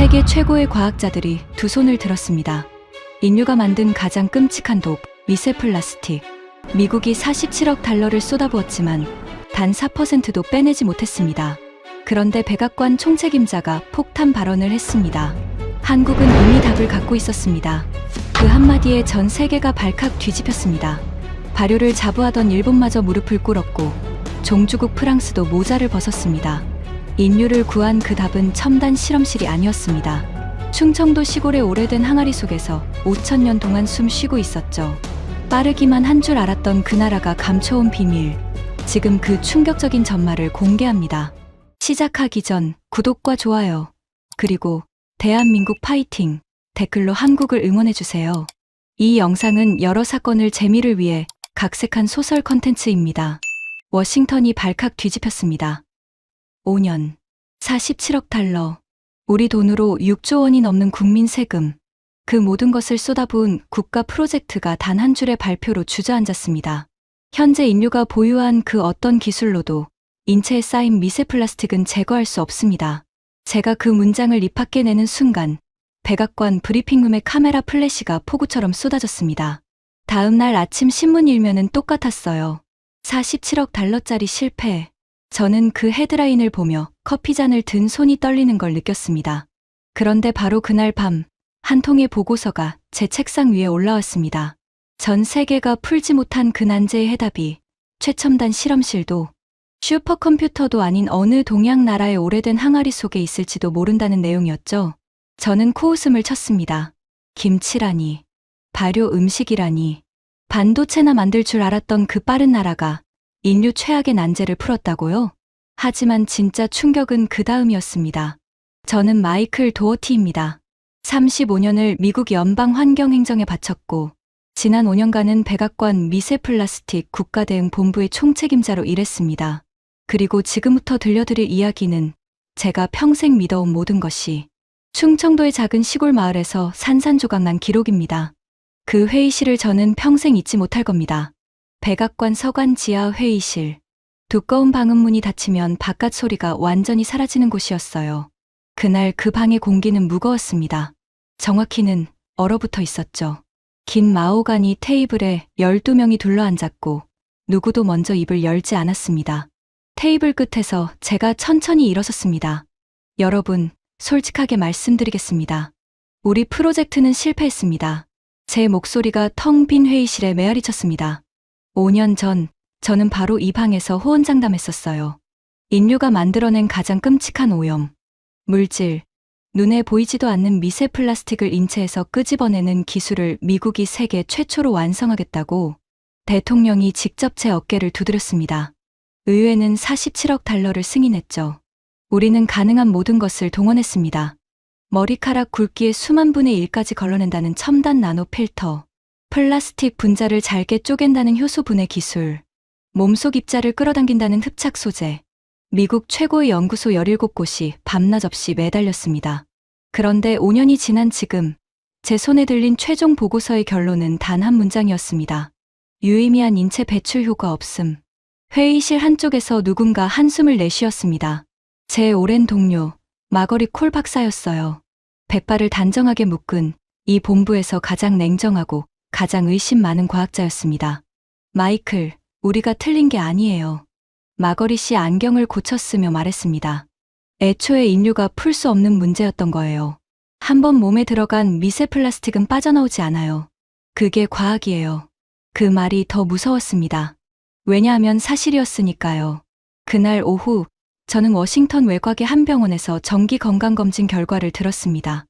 세계 최고의 과학자들이 두 손을 들었습니다. 인류가 만든 가장 끔찍한 독, 미세 플라스틱. 미국이 47억 달러를 쏟아부었지만 단 4%도 빼내지 못했습니다. 그런데 백악관 총책임자가 폭탄 발언을 했습니다. 한국은 이미 답을 갖고 있었습니다. 그 한마디에 전 세계가 발칵 뒤집혔습니다. 발효를 자부하던 일본마저 무릎을 꿇었고 종주국 프랑스도 모자를 벗었습니다. 인류를 구한 그 답은 첨단 실험실이 아니었습니다. 충청도 시골의 오래된 항아리 속에서 5,000년 동안 숨 쉬고 있었죠. 빠르기만 한 줄 알았던 그 나라가 감춰온 비밀. 지금 그 충격적인 전말을 공개합니다. 시작하기 전 구독과 좋아요, 그리고 대한민국 파이팅 댓글로 한국을 응원해주세요. 이 영상은 여러 사건을 재미를 위해 각색한 소설 컨텐츠입니다. 워싱턴이 발칵 뒤집혔습니다. 5년, 47억 달러, 우리 돈으로 6조 원이 넘는 국민 세금, 그 모든 것을 쏟아부은 국가 프로젝트가 단 한 줄의 발표로 주저앉았습니다. 현재 인류가 보유한 그 어떤 기술로도 인체에 쌓인 미세 플라스틱은 제거할 수 없습니다. 제가 그 문장을 입 밖에 내는 순간 백악관 브리핑룸의 카메라 플래시가 폭우처럼 쏟아졌습니다. 다음 날 아침 신문 일면은 똑같았어요. 47억 달러짜리 실패. 저는 그 헤드라인을 보며 커피잔을 든 손이 떨리는 걸 느꼈습니다. 그런데 바로 그날 밤 한 통의 보고서가 제 책상 위에 올라왔습니다. 전 세계가 풀지 못한 그 난제의 해답이 최첨단 실험실도 슈퍼컴퓨터도 아닌 어느 동양 나라의 오래된 항아리 속에 있을지도 모른다는 내용이었죠. 저는 코웃음을 쳤습니다. 김치라니, 발효 음식이라니, 반도체나 만들 줄 알았던 그 빠른 나라가 인류 최악의 난제를 풀었다고요? 하지만 진짜 충격은 그 다음이었습니다. 저는 마이클 도어티입니다. 35년을 미국 연방환경행정에 바쳤고 지난 5년간은 백악관 미세플라스틱 국가대응본부의 총책임자로 일했습니다. 그리고 지금부터 들려드릴 이야기는 제가 평생 믿어온 모든 것이 충청도의 작은 시골 마을에서 산산조각난 기록입니다. 그 회의실을 저는 평생 잊지 못할 겁니다. 백악관 서관 지하 회의실. 두꺼운 방음문이 닫히면 바깥 소리가 완전히 사라지는 곳이었어요. 그날 그 방의 공기는 무거웠습니다. 정확히는 얼어붙어 있었죠. 긴 마호가니 테이블에 12명이 둘러앉았고 누구도 먼저 입을 열지 않았습니다. 테이블 끝에서 제가 천천히 일어섰습니다. 여러분, 솔직하게 말씀드리겠습니다. 우리 프로젝트는 실패했습니다. 제 목소리가 텅 빈 회의실에 메아리쳤습니다. 5년 전, 저는 바로 이 방에서 호언장담했었어요. 인류가 만들어낸 가장 끔찍한 오염, 물질, 눈에 보이지도 않는 미세 플라스틱을 인체에서 끄집어내는 기술을 미국이 세계 최초로 완성하겠다고 대통령이 직접 제 어깨를 두드렸습니다. 의회는 47억 달러를 승인했죠. 우리는 가능한 모든 것을 동원했습니다. 머리카락 굵기의 수만 분의 1까지 걸러낸다는 첨단 나노 필터, 플라스틱 분자를 잘게 쪼갠다는 효소 분해 기술, 몸속 입자를 끌어당긴다는 흡착 소재, 미국 최고의 연구소 17곳이 밤낮 없이 매달렸습니다. 그런데 5년이 지난 지금 제 손에 들린 최종 보고서의 결론은 단 한 문장이었습니다. 유의미한 인체 배출 효과 없음. 회의실 한쪽에서 누군가 한숨을 내쉬었습니다. 제 오랜 동료 마거리 콜 박사였어요. 백발을 단정하게 묶은 이 본부에서 가장 냉정하고 가장 의심 많은 과학자였습니다. 마이클, 우리가 틀린 게 아니에요. 마거리 씨 안경을 고쳤으며 말했습니다. 애초에 인류가 풀 수 없는 문제였던 거예요. 한번 몸에 들어간 미세 플라스틱은 빠져나오지 않아요. 그게 과학이에요. 그 말이 더 무서웠습니다. 왜냐하면 사실이었으니까요. 그날 오후 저는 워싱턴 외곽의 한 병원에서 정기 건강검진 결과를 들었습니다.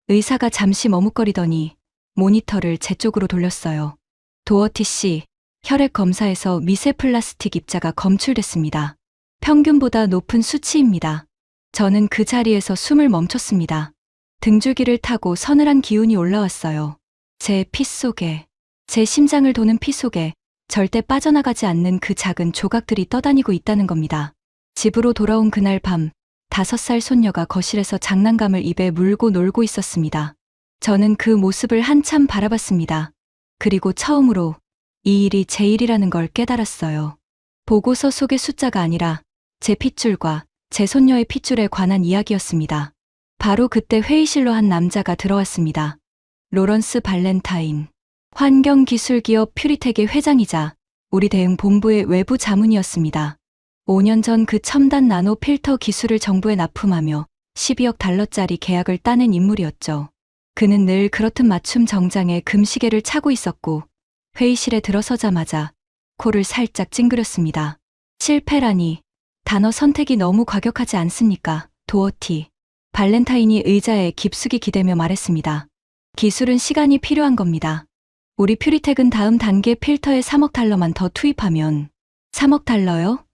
의사가 잠시 머뭇거리더니 모니터를 제 쪽으로 돌렸어요. 도어티 씨, 혈액 검사에서 미세 플라스틱 입자가 검출됐습니다. 평균보다 높은 수치입니다. 저는 그 자리에서 숨을 멈췄습니다. 등줄기를 타고 서늘한 기운이 올라왔어요. 제 피 속에, 제 심장을 도는 피 속에 절대 빠져나가지 않는 그 작은 조각들이 떠다니고 있다는 겁니다. 집으로 돌아온 그날 밤, 5살 손녀가 거실에서 장난감을 입에 물고 놀고 있었습니다. 저는 그 모습을 한참 바라봤습니다. 그리고 처음으로 이 일이 제 일이라는 걸 깨달았어요. 보고서 속의 숫자가 아니라 제 핏줄과 제 손녀의 핏줄에 관한 이야기였습니다. 바로 그때 회의실로 한 남자가 들어왔습니다. 로런스 발렌타인. 환경기술기업 퓨리텍의 회장이자 우리 대응 본부의 외부 자문이었습니다. 5년 전 그 첨단 나노 필터 기술을 정부에 납품하며 12억 달러짜리 계약을 따낸 인물이었죠. 그는 늘 그렇듯 맞춤 정장에 금시계를 차고 있었고 회의실에 들어서자마자 코를 살짝 찡그렸습니다. 실패라니. 단어 선택이 너무 과격하지 않습니까? 도어티. 발렌타인이 의자에 깊숙이 기대며 말했습니다. 기술은 시간이 필요한 겁니다. 우리 퓨리텍은 다음 단계 필터에 3억 달러만 더 투입하면 3억 달러요?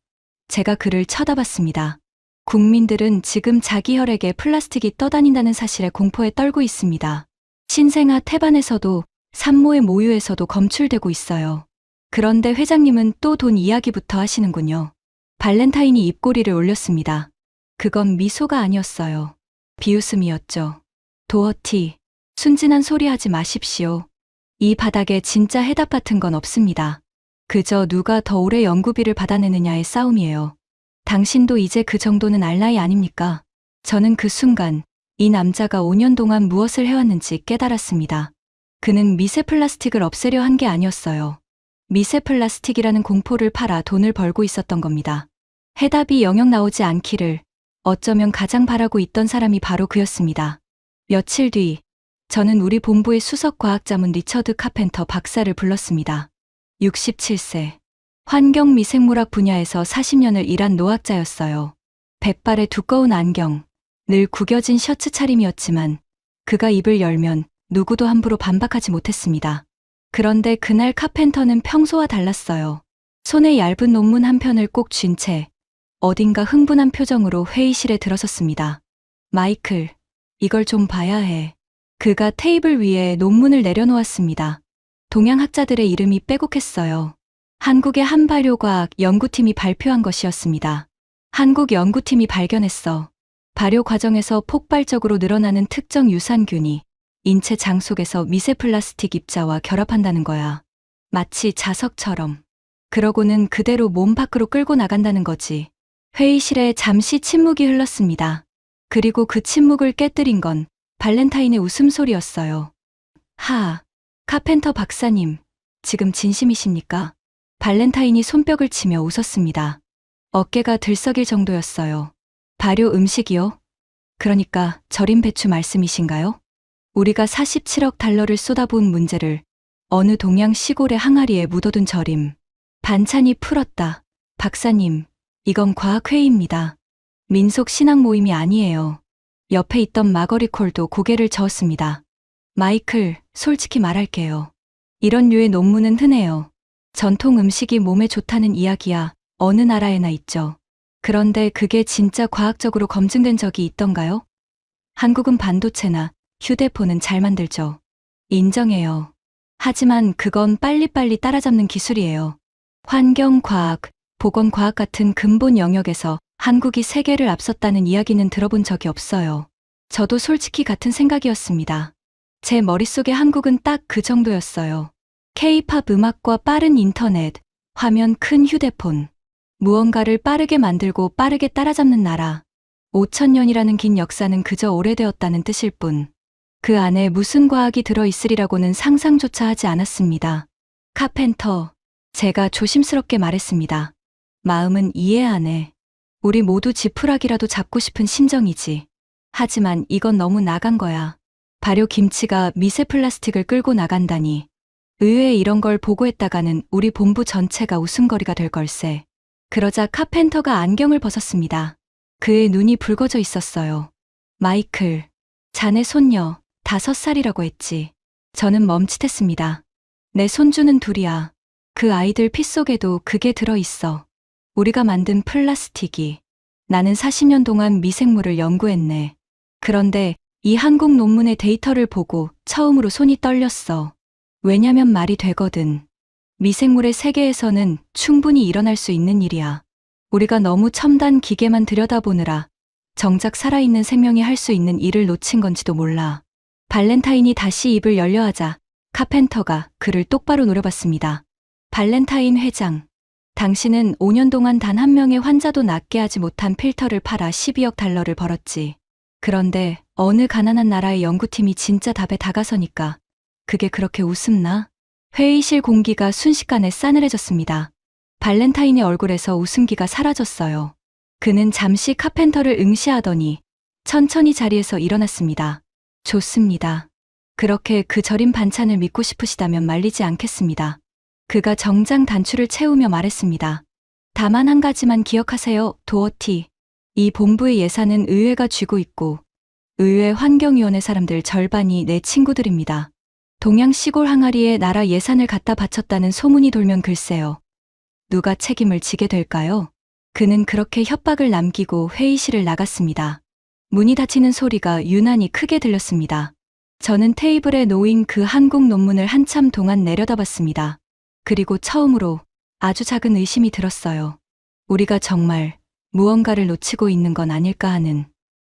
제가 그를 쳐다봤습니다. 국민들은 지금 자기 혈액에 플라스틱이 떠다닌다는 사실에 공포에 떨고 있습니다. 신생아 태반에서도 산모의 모유에서도 검출되고 있어요. 그런데 회장님은 또 돈 이야기부터 하시는군요. 발렌타인이 입꼬리를 올렸습니다. 그건 미소가 아니었어요. 비웃음이었죠. 도어티. 순진한 소리 하지 마십시오. 이 바닥에 진짜 해답 같은 건 없습니다. 그저 누가 더 오래 연구비를 받아내느냐의 싸움이에요. 당신도 이제 그 정도는 알 나이 아닙니까? 저는 그 순간 이 남자가 5년 동안 무엇을 해왔는지 깨달았습니다. 그는 미세 플라스틱을 없애려 한 게 아니었어요. 미세 플라스틱이라는 공포를 팔아 돈을 벌고 있었던 겁니다. 해답이 영영 나오지 않기를 어쩌면 가장 바라고 있던 사람이 바로 그였습니다. 며칠 뒤 저는 우리 본부의 수석과학자문 리처드 카펜터 박사를 불렀습니다. 67세. 환경미생물학 분야에서 40년을 일한 노학자였어요. 백발의 두꺼운 안경, 늘 구겨진 셔츠 차림이었지만 그가 입을 열면 누구도 함부로 반박하지 못했습니다. 그런데 그날 카펜터는 평소와 달랐어요. 손에 얇은 논문 한 편을 꼭 쥔 채 어딘가 흥분한 표정으로 회의실에 들어섰습니다. 마이클, 이걸 좀 봐야 해. 그가 테이블 위에 논문을 내려놓았습니다. 동양 학자들의 이름이 빼곡했어요. 한국의 한 발효과학 연구팀이 발표한 것이었습니다. 한국 연구팀이 발견했어. 발효 과정에서 폭발적으로 늘어나는 특정 유산균이 인체 장 속에서 미세 플라스틱 입자와 결합한다는 거야. 마치 자석처럼. 그러고는 그대로 몸 밖으로 끌고 나간다는 거지. 회의실에 잠시 침묵이 흘렀습니다. 그리고 그 침묵을 깨뜨린 건 발렌타인의 웃음소리였어요. 카펜터 박사님, 지금 진심이십니까? 발렌타인이 손뼉을 치며 웃었습니다. 어깨가 들썩일 정도였어요. 발효 음식이요? 그러니까 절임 배추 말씀이신가요? 우리가 47억 달러를 쏟아부은 문제를 어느 동양 시골의 항아리에 묻어둔 절임. 반찬이 풀었다. 박사님, 이건 과학회의입니다. 민속 신앙 모임이 아니에요. 옆에 있던 마거리 콜도 고개를 저었습니다. 마이클, 솔직히 말할게요. 이런 류의 논문은 흔해요. 전통 음식이 몸에 좋다는 이야기야 어느 나라에나 있죠. 그런데 그게 진짜 과학적으로 검증된 적이 있던가요? 한국은 반도체나 휴대폰은 잘 만들죠. 인정해요. 하지만 그건 빨리빨리 따라잡는 기술이에요. 환경과학, 보건과학 같은 근본 영역에서 한국이 세계를 앞섰다는 이야기는 들어본 적이 없어요. 저도 솔직히 같은 생각이었습니다. 제 머릿속에 한국은 딱 그 정도였어요. K-팝 음악과 빠른 인터넷, 화면 큰 휴대폰. 무언가를 빠르게 만들고 빠르게 따라잡는 나라. 5,000년이라는 긴 역사는 그저 오래되었다는 뜻일 뿐. 그 안에 무슨 과학이 들어있으리라고는 상상조차 하지 않았습니다. 카펜터, 제가 조심스럽게 말했습니다. 마음은 이해 안 해. 우리 모두 지푸라기라도 잡고 싶은 심정이지. 하지만 이건 너무 나간 거야. 발효 김치가 미세 플라스틱을 끌고 나간다니. 의외에 이런 걸 보고했다가는 우리 본부 전체가 웃음거리가 될 걸세. 그러자 카펜터가 안경을 벗었습니다. 그의 눈이 붉어져 있었어요. 마이클, 자네 손녀 5살이라고 했지. 저는 멈칫했습니다. 내 손주는 둘이야. 그 아이들 피 속에도 그게 들어있어. 우리가 만든 플라스틱이. 나는 40년 동안 미생물을 연구했네. 그런데 이 한국 논문의 데이터를 보고 처음으로 손이 떨렸어. 왜냐면 말이 되거든. 미생물의 세계에서는 충분히 일어날 수 있는 일이야. 우리가 너무 첨단 기계만 들여다보느라 정작 살아있는 생명이 할 수 있는 일을 놓친 건지도 몰라. 발렌타인이 다시 입을 열려하자 카펜터가 그를 똑바로 노려봤습니다. 발렌타인 회장, 당신은 5년 동안 단 한 명의 환자도 낫게 하지 못한 필터를 팔아 12억 달러를 벌었지. 그런데 어느 가난한 나라의 연구팀이 진짜 답에 다가서니까 그게 그렇게 웃음나? 회의실 공기가 순식간에 싸늘해졌습니다. 발렌타인의 얼굴에서 웃음기가 사라졌어요. 그는 잠시 카펜터를 응시하더니 천천히 자리에서 일어났습니다. 좋습니다. 그렇게 그 절임 반찬을 믿고 싶으시다면 말리지 않겠습니다. 그가 정장 단추를 채우며 말했습니다. 다만 한 가지만 기억하세요, 도어티. 이 본부의 예산은 의회가 쥐고 있고 의회 환경위원회 사람들 절반이 내 친구들입니다. 동양 시골 항아리에 나라 예산을 갖다 바쳤다는 소문이 돌면 글쎄요. 누가 책임을 지게 될까요? 그는 그렇게 협박을 남기고 회의실을 나갔습니다. 문이 닫히는 소리가 유난히 크게 들렸습니다. 저는 테이블에 놓인 그 한국 논문을 한참 동안 내려다봤습니다. 그리고 처음으로 아주 작은 의심이 들었어요. 우리가 정말 무언가를 놓치고 있는 건 아닐까 하는.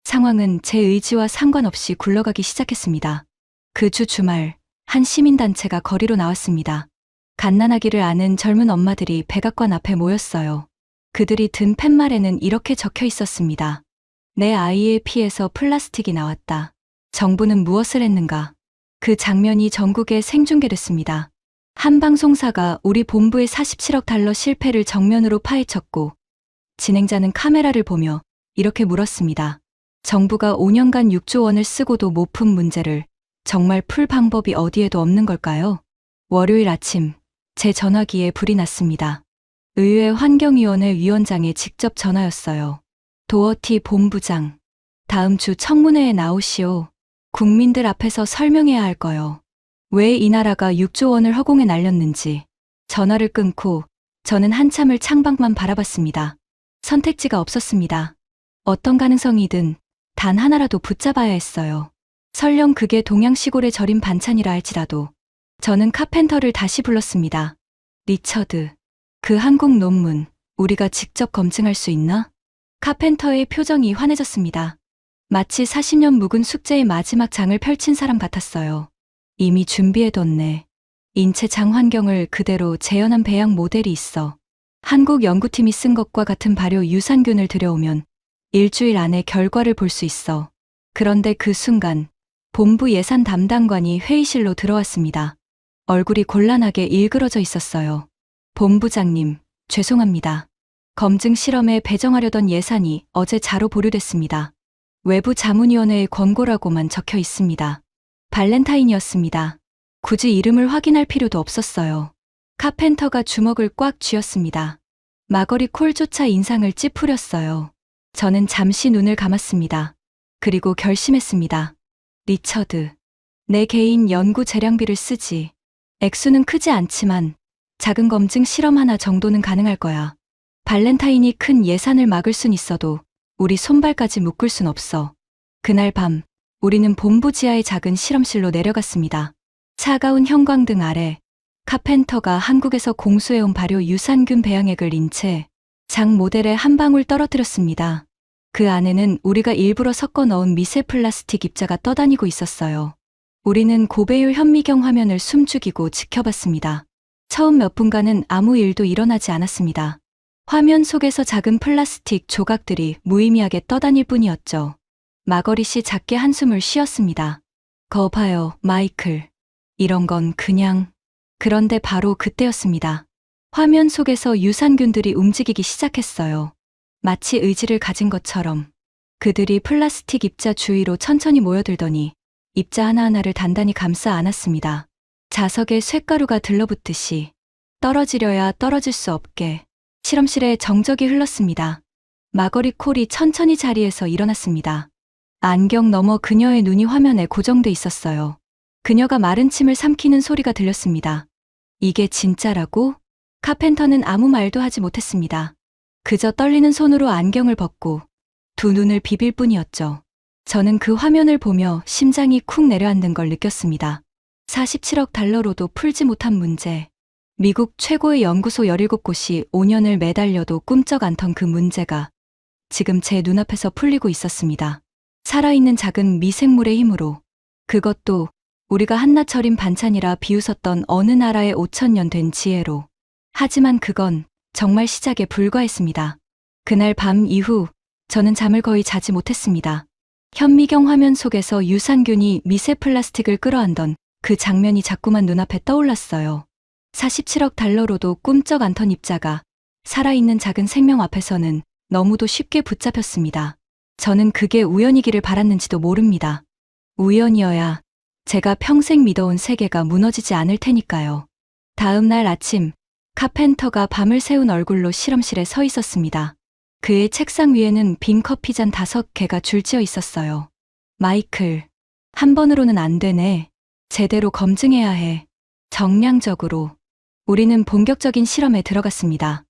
상황은 제 의지와 상관없이 굴러가기 시작했습니다. 그 주 주말 한 시민단체가 거리로 나왔습니다. 갓난아기를 아는 젊은 엄마들이 백악관 앞에 모였어요. 그들이 든 팻말에는 이렇게 적혀 있었습니다. 내 아이의 피에서 플라스틱이 나왔다. 정부는 무엇을 했는가? 그 장면이 전국에 생중계됐습니다. 한 방송사가 우리 본부의 47억 달러 실패를 정면으로 파헤쳤고 진행자는 카메라를 보며 이렇게 물었습니다. 정부가 5년간 6조 원을 쓰고도 못 푼 문제를 정말 풀 방법이 어디에도 없는 걸까요? 월요일 아침 제 전화기에 불이 났습니다. 의회 환경위원회 위원장의 직접 전화였어요. 도어티 본부장, 다음 주 청문회에 나오시오. 국민들 앞에서 설명해야 할 거요. 왜 이 나라가 6조 원을 허공에 날렸는지. 전화를 끊고 저는 한참을 창밖만 바라봤습니다. 선택지가 없었습니다. 어떤 가능성이든 단 하나라도 붙잡아야 했어요. 설령 그게 동양 시골의 절임 반찬이라 할지라도. 저는 카펜터를 다시 불렀습니다. 리처드, 그 한국 논문 우리가 직접 검증할 수 있나? 카펜터의 표정이 환해졌습니다. 마치 40년 묵은 숙제의 마지막 장을 펼친 사람 같았어요. 이미 준비해뒀네. 인체 장 환경을 그대로 재현한 배양 모델이 있어. 한국 연구팀이 쓴 것과 같은 발효 유산균을 들여오면 일주일 안에 결과를 볼 수 있어. 그런데 그 순간 본부 예산 담당관이 회의실로 들어왔습니다. 얼굴이 곤란하게 일그러져 있었어요. 본부장님, 죄송합니다. 검증 실험에 배정하려던 예산이 어제 자로 보류됐습니다. 외부 자문위원회의 권고라고만 적혀 있습니다. 발렌타인이었습니다. 굳이 이름을 확인할 필요도 없었어요. 카펜터가 주먹을 꽉 쥐었습니다. 마거리 콜조차 인상을 찌푸렸어요. 저는 잠시 눈을 감았습니다. 그리고 결심했습니다. 리처드, 내 개인 연구 재량비를 쓰지. 액수는 크지 않지만 작은 검증 실험 하나 정도는 가능할 거야. 발렌타인이 큰 예산을 막을 순 있어도 우리 손발까지 묶을 순 없어. 그날 밤 우리는 본부 지하의 작은 실험실로 내려갔습니다. 차가운 형광등 아래 카펜터가 한국에서 공수해온 발효 유산균 배양액을 인체 장 모델에 한 방울 떨어뜨렸습니다. 그 안에는 우리가 일부러 섞어 넣은 미세 플라스틱 입자가 떠다니고 있었어요. 우리는 고배율 현미경 화면을 숨죽이고 지켜봤습니다. 처음 몇 분간은 아무 일도 일어나지 않았습니다. 화면 속에서 작은 플라스틱 조각들이 무의미하게 떠다닐 뿐이었죠. 마거리 씨 작게 한숨을 쉬었습니다. 거 봐요, 마이클. 이런 건 그냥... 그런데 바로 그때였습니다. 화면 속에서 유산균들이 움직이기 시작했어요. 마치 의지를 가진 것처럼. 그들이 플라스틱 입자 주위로 천천히 모여들더니 입자 하나하나를 단단히 감싸 안았습니다. 자석에 쇳가루가 들러붙듯이 떨어지려야 떨어질 수 없게 실험실에 정적이 흘렀습니다. 마거리 콜이 천천히 자리에서 일어났습니다. 안경 너머 그녀의 눈이 화면에 고정돼 있었어요. 그녀가 마른 침을 삼키는 소리가 들렸습니다. 이게 진짜라고? 카펜터는 아무 말도 하지 못했습니다. 그저 떨리는 손으로 안경을 벗고 두 눈을 비빌 뿐이었죠. 저는 그 화면을 보며 심장이 쿵 내려앉는 걸 느꼈습니다. 47억 달러로도 풀지 못한 문제. 미국 최고의 연구소 17곳이 5년을 매달려도 꿈쩍 않던 그 문제가 지금 제 눈앞에서 풀리고 있었습니다. 살아있는 작은 미생물의 힘으로. 그것도 우리가 한낱 절임 반찬이라 비웃었던 어느 나라의 5,000년 된 지혜로. 하지만 그건 정말 시작에 불과했습니다. 그날 밤 이후 저는 잠을 거의 자지 못했습니다. 현미경 화면 속에서 유산균이 미세 플라스틱을 끌어안던 그 장면이 자꾸만 눈앞에 떠올랐어요. 47억 달러로도 꿈쩍 않던 입자가 살아있는 작은 생명 앞에서는 너무도 쉽게 붙잡혔습니다. 저는 그게 우연이기를 바랐는지도 모릅니다. 우연이어야 제가 평생 믿어온 세계가 무너지지 않을 테니까요. 다음 날 아침, 카펜터가 밤을 새운 얼굴로 실험실에 서 있었습니다. 그의 책상 위에는 빈 커피잔 5개가 줄지어 있었어요. 마이클, 한 번으로는 안 되네. 제대로 검증해야 해. 정량적으로. 우리는 본격적인 실험에 들어갔습니다.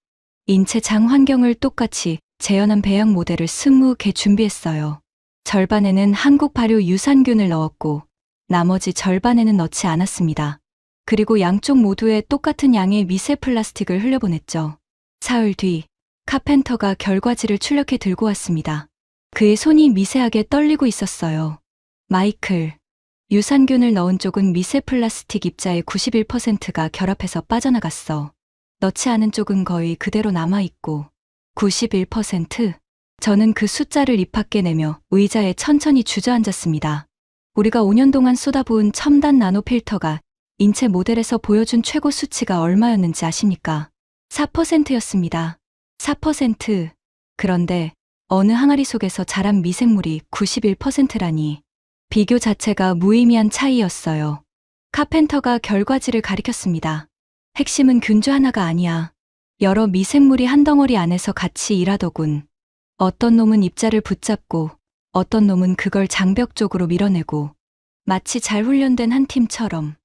인체 장 환경을 똑같이 재현한 배양 모델을 20개 준비했어요. 절반에는 한국 발효 유산균을 넣었고 나머지 절반에는 넣지 않았습니다. 그리고 양쪽 모두에 똑같은 양의 미세 플라스틱을 흘려보냈죠. 사흘 뒤 카펜터가 결과지를 출력해 들고 왔습니다. 그의 손이 미세하게 떨리고 있었어요. 마이클, 유산균을 넣은 쪽은 미세 플라스틱 입자의 91%가 결합해서 빠져나갔어. 넣지 않은 쪽은 거의 그대로 남아있고 91%? 저는 그 숫자를 입 밖에 내며 의자에 천천히 주저앉았습니다. 우리가 5년 동안 쏟아부은 첨단 나노 필터가 인체 모델에서 보여준 최고 수치가 얼마였는지 아십니까? 4%였습니다. 4%. 그런데 어느 항아리 속에서 자란 미생물이 91%라니. 비교 자체가 무의미한 차이였어요. 카펜터가 결과지를 가리켰습니다. 핵심은 균주 하나가 아니야. 여러 미생물이 한 덩어리 안에서 같이 일하더군. 어떤 놈은 입자를 붙잡고 어떤 놈은 그걸 장벽 쪽으로 밀어내고 마치 잘 훈련된 한 팀처럼.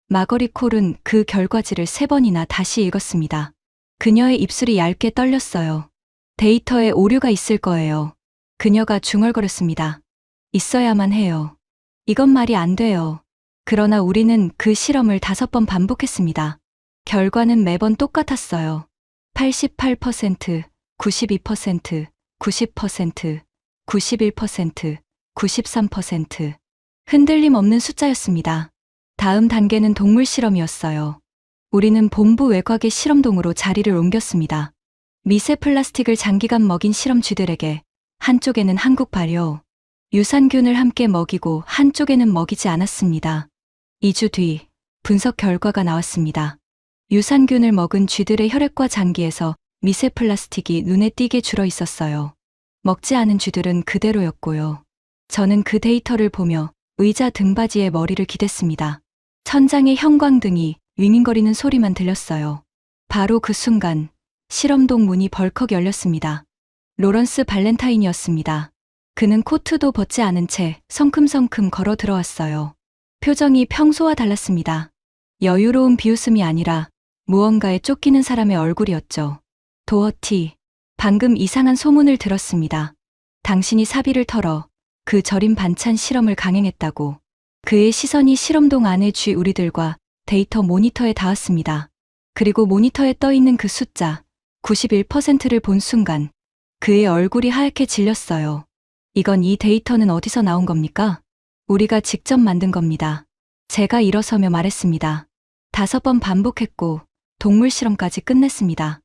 마거리 콜은 그 결과지를 3번이나 다시 읽었습니다. 그녀의 입술이 얇게 떨렸어요. 데이터에 오류가 있을 거예요. 그녀가 중얼거렸습니다. 있어야만 해요. 이건 말이 안 돼요. 그러나 우리는 그 실험을 5번 반복했습니다. 결과는 매번 똑같았어요. 88%, 92%, 90%, 91%, 93%. 흔들림 없는 숫자였습니다. 다음 단계는 동물 실험이었어요. 우리는 본부 외곽의 실험동으로 자리를 옮겼습니다. 미세 플라스틱을 장기간 먹인 실험쥐들에게 한쪽에는 한국 발효, 유산균을 함께 먹이고 한쪽에는 먹이지 않았습니다. 2주 뒤 분석 결과가 나왔습니다. 유산균을 먹은 쥐들의 혈액과 장기에서 미세 플라스틱이 눈에 띄게 줄어 있었어요. 먹지 않은 쥐들은 그대로였고요. 저는 그 데이터를 보며 의자 등받이에 머리를 기댔습니다. 천장의 형광등이 윙윙거리는 소리만 들렸어요. 바로 그 순간 실험동 문이 벌컥 열렸습니다. 로런스 발렌타인이었습니다. 그는 코트도 벗지 않은 채 성큼성큼 걸어 들어왔어요. 표정이 평소와 달랐습니다. 여유로운 비웃음이 아니라 무언가에 쫓기는 사람의 얼굴이었죠. 도어티, 방금 이상한 소문을 들었습니다. 당신이 사비를 털어 그 절임 반찬 실험을 강행했다고. 그의 시선이 실험동 안의 쥐 우리들과 데이터 모니터에 닿았습니다. 그리고 모니터에 떠있는 그 숫자 91%를 본 순간 그의 얼굴이 하얗게 질렸어요. 이건 이 데이터는 어디서 나온 겁니까? 우리가 직접 만든 겁니다. 제가 일어서며 말했습니다. 5번 반복했고 동물 실험까지 끝냈습니다.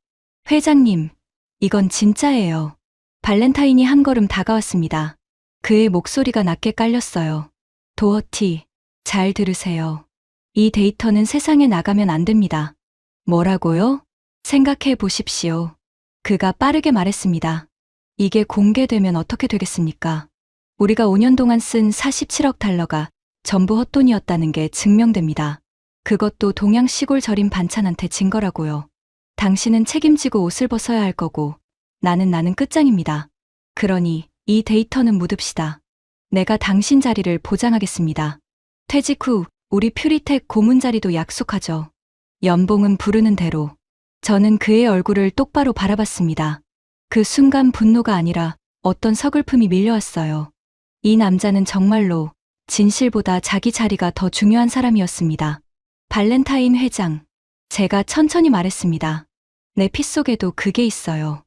회장님, 이건 진짜예요. 발렌타인이 한 걸음 다가왔습니다. 그의 목소리가 낮게 깔렸어요. 도어티, 잘 들으세요. 이 데이터는 세상에 나가면 안 됩니다. 뭐라고요? 생각해 보십시오. 그가 빠르게 말했습니다. 이게 공개되면 어떻게 되겠습니까? 우리가 5년 동안 쓴 47억 달러가 전부 헛돈이었다는 게 증명됩니다. 그것도 동양 시골 절임 반찬한테 진 거라고요. 당신은 책임지고 옷을 벗어야 할 거고 나는 끝장입니다. 그러니 이 데이터는 묻읍시다. 내가 당신 자리를 보장하겠습니다. 퇴직 후 우리 퓨리텍 고문 자리도 약속하죠. 연봉은 부르는 대로. 저는 그의 얼굴을 똑바로 바라봤습니다. 그 순간 분노가 아니라 어떤 서글픔이 밀려왔어요. 이 남자는 정말로 진실보다 자기 자리가 더 중요한 사람이었습니다. 발렌타인 회장, 제가 천천히 말했습니다. 내 피 속에도 그게 있어요.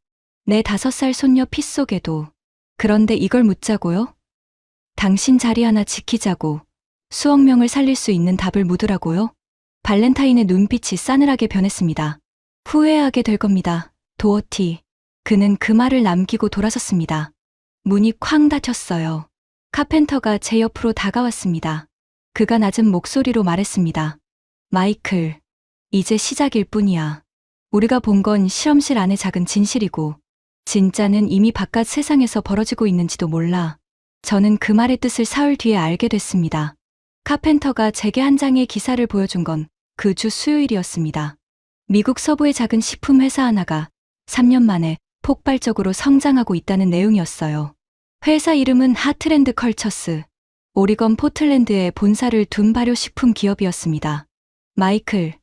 내 5살 손녀 피 속에도. 그런데 이걸 묻자고요? 당신 자리 하나 지키자고 수억 명을 살릴 수 있는 답을 묻으라고요? 발렌타인의 눈빛이 싸늘하게 변했습니다. 후회하게 될 겁니다. 도어티. 그는 그 말을 남기고 돌아섰습니다. 문이 쾅 닫혔어요. 카펜터가 제 옆으로 다가왔습니다. 그가 낮은 목소리로 말했습니다. 마이클, 이제 시작일 뿐이야. 우리가 본 건 실험실 안의 작은 진실이고, 진짜는 이미 바깥 세상에서 벌어지고 있는지도 몰라. 저는 그 말의 뜻을 사흘 뒤에 알게 됐습니다. 카펜터가 제게 한 장의 기사를 보여준 건 그 주 수요일이었습니다. 미국 서부의 작은 식품 회사 하나가 3년 만에 폭발적으로 성장하고 있다는 내용이었어요. 회사 이름은 하트랜드 컬처스, 오리건 포틀랜드에 본사를 둔 발효식품 기업이었습니다. 마이클,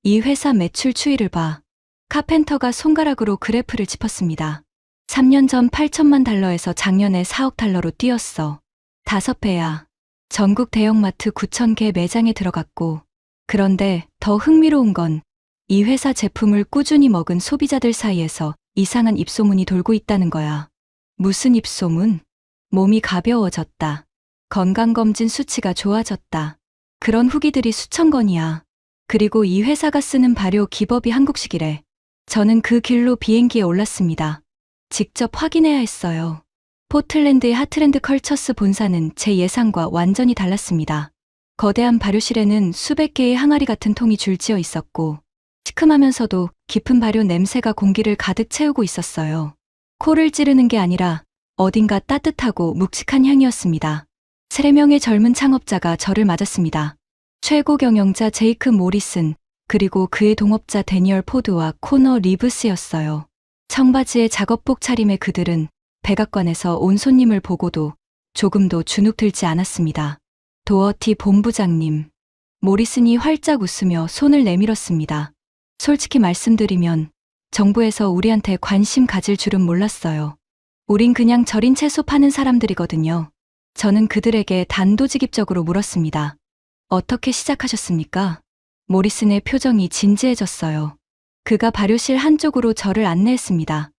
이 회사 매출 추이를 봐. 카펜터가 손가락으로 그래프를 짚었습니다. 3년 전 8천만 달러에서 작년에 4억 달러로 뛰었어. 5배야. 전국 대형마트 9,000개 매장에 들어갔고, 그런데 더 흥미로운 건 이 회사 제품을 꾸준히 먹은 소비자들 사이에서 이상한 입소문이 돌고 있다는 거야. 무슨 입소문? 몸이 가벼워졌다. 건강검진 수치가 좋아졌다. 그런 후기들이 수천 건이야. 그리고 이 회사가 쓰는 발효 기법이 한국식이래. 저는 그 길로 비행기에 올랐습니다. 직접 확인해야 했어요. 포틀랜드의 하트랜드 컬처스 본사는 제 예상과 완전히 달랐습니다. 거대한 발효실에는 수백 개의 항아리 같은 통이 줄지어 있었고, 시큼하면서도 깊은 발효 냄새가 공기를 가득 채우고 있었어요. 코를 찌르는 게 아니라 어딘가 따뜻하고 묵직한 향이었습니다. 3명의 젊은 창업자가 저를 맞았습니다. 최고 경영자 제이크 모리슨, 그리고 그의 동업자 데니얼 포드와 코너 리브스였어요. 청바지에 작업복 차림의 그들은 백악관에서 온 손님을 보고도 조금도 주눅 들지 않았습니다. 도어티 본부장님. 모리슨이 활짝 웃으며 손을 내밀었습니다. 솔직히 말씀드리면 정부에서 우리한테 관심 가질 줄은 몰랐어요. 우린 그냥 절인 채소 파는 사람들이거든요. 저는 그들에게 단도직입적으로 물었습니다. 어떻게 시작하셨습니까? 모리슨의 표정이 진지해졌어요. 그가 발효실 한쪽으로 저를 안내했습니다.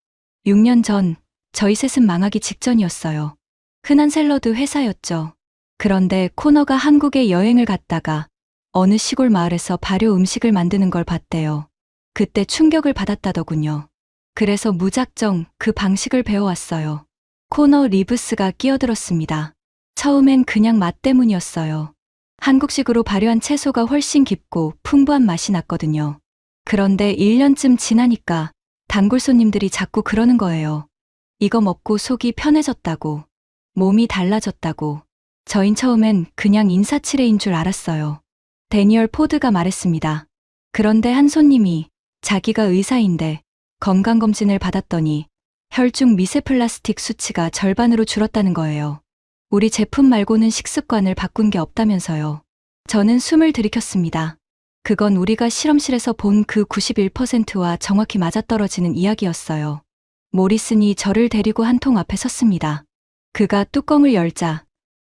6년 전 저희 셋은 망하기 직전이었어요. 흔한 샐러드 회사였죠. 그런데 코너가 한국에 여행을 갔다가 어느 시골 마을에서 발효 음식을 만드는 걸 봤대요. 그때 충격을 받았다더군요. 그래서 무작정 그 방식을 배워왔어요. 코너 리브스가 끼어들었습니다. 처음엔 그냥 맛 때문이었어요. 한국식으로 발효한 채소가 훨씬 깊고 풍부한 맛이 났거든요. 그런데 1년쯤 지나니까 단골 손님들이 자꾸 그러는 거예요. 이거 먹고 속이 편해졌다고, 몸이 달라졌다고. 저흰 처음엔 그냥 인사치레인 줄 알았어요. 데니얼 포드가 말했습니다. 그런데 한 손님이 자기가 의사인데 건강검진을 받았더니 혈중 미세 플라스틱 수치가 절반으로 줄었다는 거예요. 우리 제품 말고는 식습관을 바꾼 게 없다면서요. 저는 숨을 들이켰습니다. 그건 우리가 실험실에서 본 그 91%와 정확히 맞아떨어지는 이야기였어요. 모리슨이 저를 데리고 한 통 앞에 섰습니다. 그가 뚜껑을 열자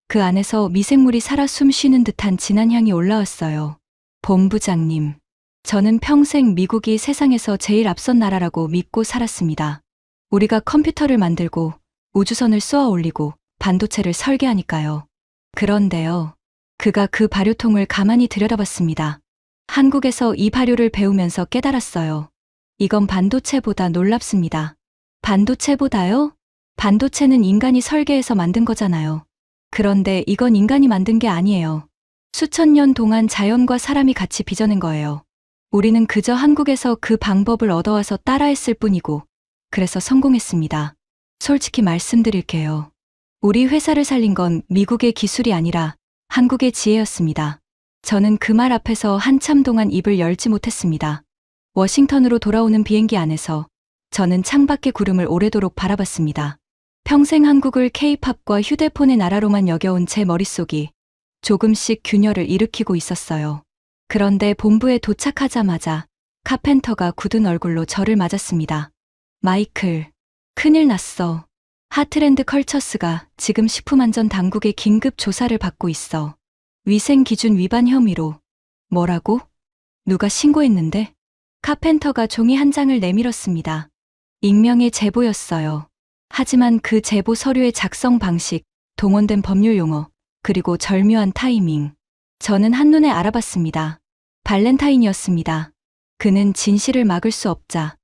그 안에서 미생물이 살아 숨 쉬는 듯한 진한 향이 올라왔어요. 본부장님, 저는 평생 미국이 세상에서 제일 앞선 나라라고 믿고 살았습니다. 우리가 컴퓨터를 만들고 우주선을 쏘아 올리고 반도체를 설계하니까요. 그런데요. 그가 그 발효통을 가만히 들여다봤습니다. 한국에서 이 발효를 배우면서 깨달았어요. 이건 반도체보다 놀랍습니다. 반도체보다요? 반도체는 인간이 설계해서 만든 거잖아요. 그런데 이건 인간이 만든 게 아니에요. 수천 년 동안 자연과 사람이 같이 빚어낸 거예요. 우리는 그저 한국에서 그 방법을 얻어와서 따라했을 뿐이고, 그래서 성공했습니다. 솔직히 말씀드릴게요. 우리 회사를 살린 건 미국의 기술이 아니라 한국의 지혜였습니다. 저는 그 말 앞에서 한참 동안 입을 열지 못했습니다. 워싱턴으로 돌아오는 비행기 안에서 저는 창밖의 구름을 오래도록 바라봤습니다. 평생 한국을 K-팝과 휴대폰의 나라로만 여겨온 제 머릿속이 조금씩 균열을 일으키고 있었어요. 그런데 본부에 도착하자마자 카펜터가 굳은 얼굴로 저를 맞았습니다. 마이클, 큰일 났어. 하트랜드 컬처스가 지금 식품안전 당국의 긴급 조사를 받고 있어. 위생기준 위반 혐의로. 뭐라고? 누가 신고했는데? 카펜터가 종이 한 장을 내밀었습니다. 익명의 제보였어요. 하지만 그 제보 서류의 작성 방식, 동원된 법률 용어, 그리고 절묘한 타이밍. 저는 한눈에 알아봤습니다. 발렌타인이었습니다. 그는 진실을 막을 수 없자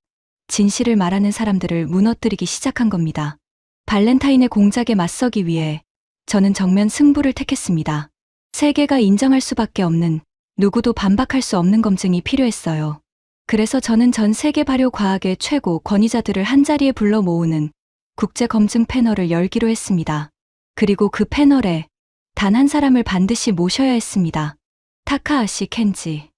진실을 말하는 사람들을 무너뜨리기 시작한 겁니다. 발렌타인의 공작에 맞서기 위해 저는 정면 승부를 택했습니다. 세계가 인정할 수밖에 없는, 누구도 반박할 수 없는 검증이 필요했어요. 그래서 저는 전 세계 발효 과학의 최고 권위자들을 한자리에 불러 모으는 국제 검증 패널을 열기로 했습니다. 그리고 그 패널에 단 한 사람을 반드시 모셔야 했습니다. 타카하시 켄지.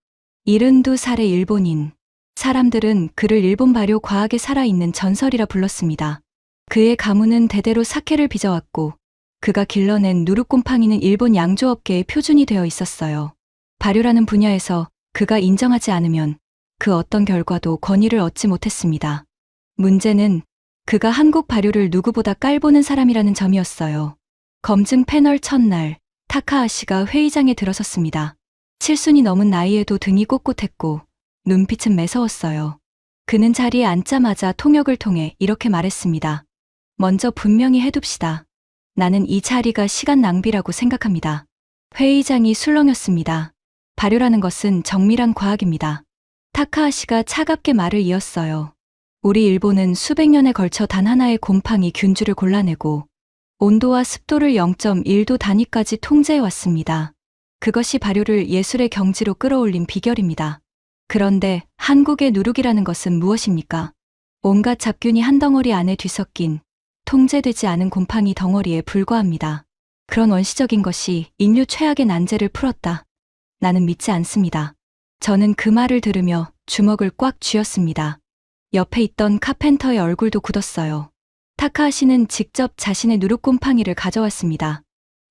72살의 일본인. 사람들은 그를 일본 발효 과학에 살아있는 전설이라 불렀습니다. 그의 가문은 대대로 사케를 빚어왔고 그가 길러낸 누룩곰팡이는 일본 양조업계의 표준이 되어 있었어요. 발효라는 분야에서 그가 인정하지 않으면 그 어떤 결과도 권위를 얻지 못했습니다. 문제는 그가 한국 발효를 누구보다 깔보는 사람이라는 점이었어요. 검증 패널 첫날, 타카하시가 회의장에 들어섰습니다. 7순이 넘은 나이에도 등이 꼿꼿했고 눈빛은 매서웠어요. 그는 자리에 앉자마자 통역을 통해 이렇게 말했습니다. 먼저 분명히 해둡시다. 나는 이 자리가 시간 낭비라고 생각합니다. 회의장이 술렁였습니다. 발효라는 것은 정밀한 과학입니다. 타카하시가 차갑게 말을 이었어요. 우리 일본은 수백 년에 걸쳐 단 하나의 곰팡이 균주를 골라내고 온도와 습도를 0.1도 단위까지 통제해왔습니다. 그것이 발효를 예술의 경지로 끌어올린 비결입니다. 그런데 한국의 누룩이라는 것은 무엇입니까? 온갖 잡균이 한 덩어리 안에 뒤섞인 통제되지 않은 곰팡이 덩어리에 불과합니다. 그런 원시적인 것이 인류 최악의 난제를 풀었다. 나는 믿지 않습니다. 저는 그 말을 들으며 주먹을 꽉 쥐었습니다. 옆에 있던 카펜터의 얼굴도 굳었어요. 타카하시는 직접 자신의 누룩곰팡이를 가져왔습니다.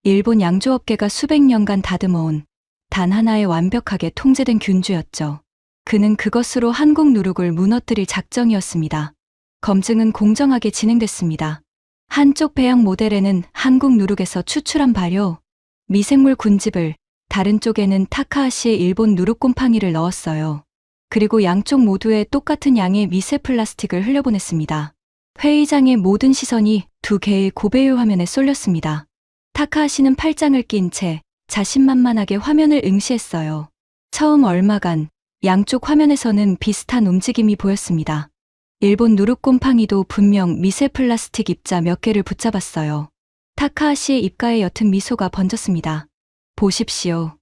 일본 양조업계가 수백 년간 다듬어온 단 하나의 완벽하게 통제된 균주였죠. 그는 그것으로 한국 누룩을 무너뜨릴 작정이었습니다. 검증은 공정하게 진행됐습니다. 한쪽 배양 모델에는 한국 누룩에서 추출한 발효, 미생물 군집을, 다른 쪽에는 타카하시의 일본 누룩곰팡이를 넣었어요. 그리고 양쪽 모두에 똑같은 양의 미세 플라스틱을 흘려보냈습니다. 회의장의 모든 시선이 두 개의 고배율 화면에 쏠렸습니다. 타카하시는 팔짱을 낀 채 자신만만하게 화면을 응시했어요. 처음 얼마간 양쪽 화면에서는 비슷한 움직임이 보였습니다. 일본 누룩곰팡이도 분명 미세 플라스틱 입자 몇 개를 붙잡았어요. 타카하시의 입가에 옅은 미소가 번졌습니다. 보십시오.